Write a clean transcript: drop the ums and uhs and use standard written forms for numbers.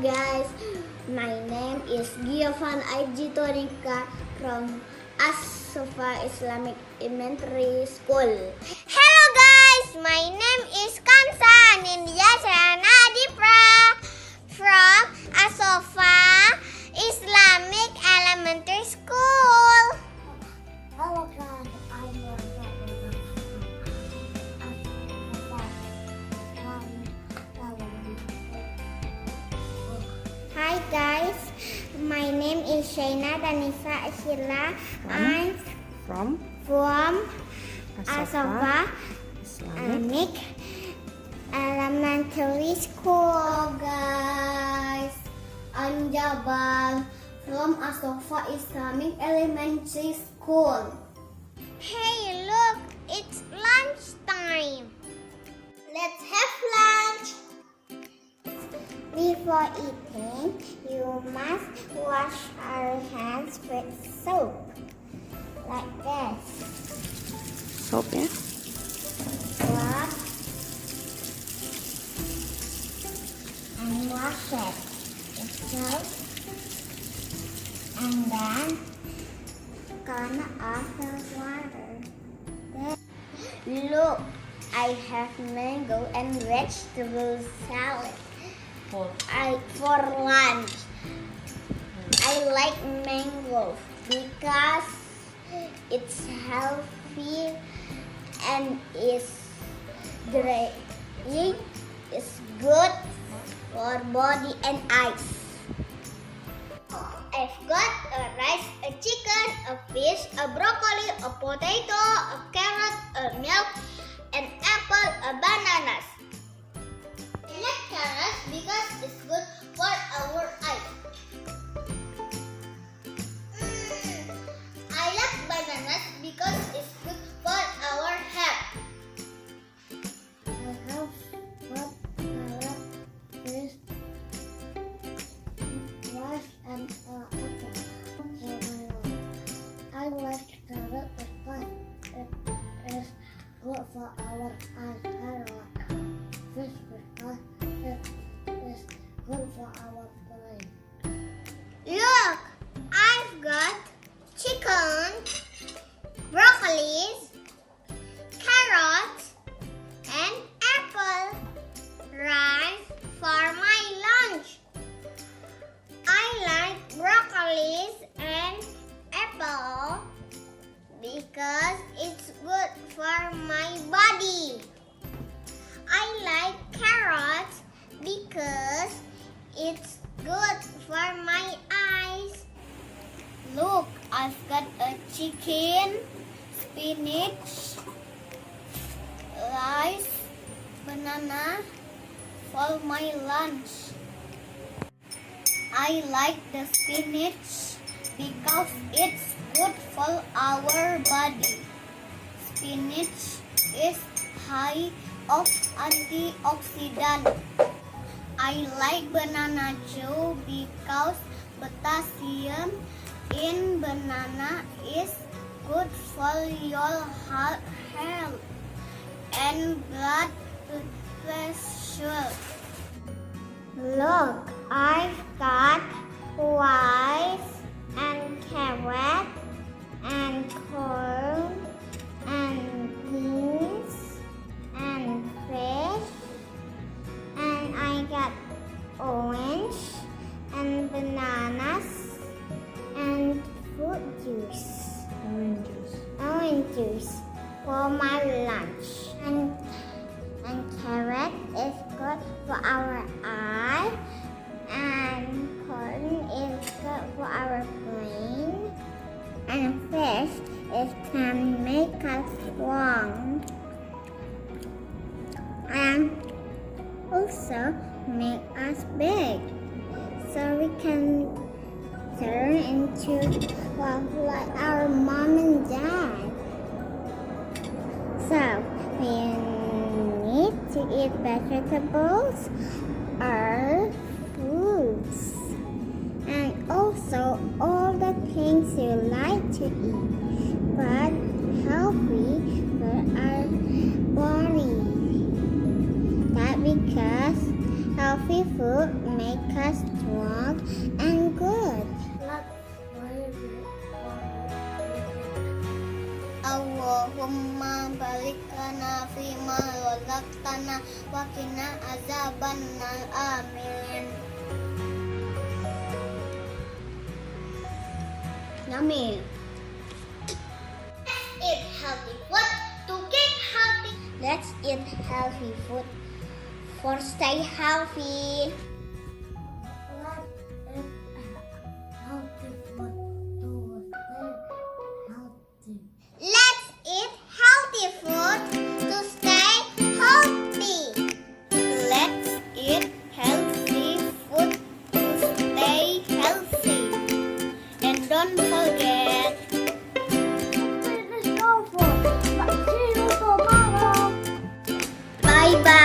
guys, my name is Giovan Ajitorika from Shofa Islamic Elementry School. Hello guys, my name is Kansa Nindya Adipra from Shofa Islamic Elementary School. Hello guys, I'm Hi guys, my name is Shaina Danisa Ashila. I'm From from Shofa Shofa Islamic Elementary School. Hello guys, I'm Jabal from Shofa Islamic Elementary School. Hey look, it's lunchtime. Let's have lunch. Before eating, you must wash our hands with soap. Like this. soap ya. Rub and wash it with soap. And then turn off the water. Look, I have mango and vegetable salad. For lunch, I like mango because it's healthy and it's dry. It's good for body and eyes. I've got a rice, a chicken, a fish, a broccoli, a potato, a carrot, a milk, an apple, a bananas. I like carrots because it's good for our eyes. I like bananas because it's good for our health. I have got carrot, fish, rice, and apple. I like carrot because it is good for our eyes. I like fish because it is good for our brain. Look, I've got chicken, broccoli, carrots, and apple rice for my lunch. I like broccoli and apple because it's good for my body. I like carrots because it's good for my eyes. Look, I've got a chicken, spinach, rice, banana for my lunch. I like the spinach because it's good for our body. Spinach is high of antioxidant. I like banana too because potassium in banana is good for your heart health and blood pressure. Look, I've got rice and carrot and corn and beans and fish, and I got orange and bananas and fruit juice, orange juice for my lunch. And carrot is good for our eye, and corn is good for our brain, and fish it can make us strong and also make us big, so we can turn into like our mom and dad. So we need to eat vegetables or fruits, and also all the things you like to eat, but healthy for our body. That because Healthy food make us strong and good. Let's pray before we begin. Allahumma barik lana fima razaqtana wa qina azabannar. Amin. Yummy. Eat healthy food to keep healthy. Let's eat healthy food for stay healthy. Let's eat healthy food to stay healthy. Let's eat healthy food to stay healthy. Let's eat healthy food to stay healthy. And don't forget, Finish Shofa. See you tomorrow. bye bye.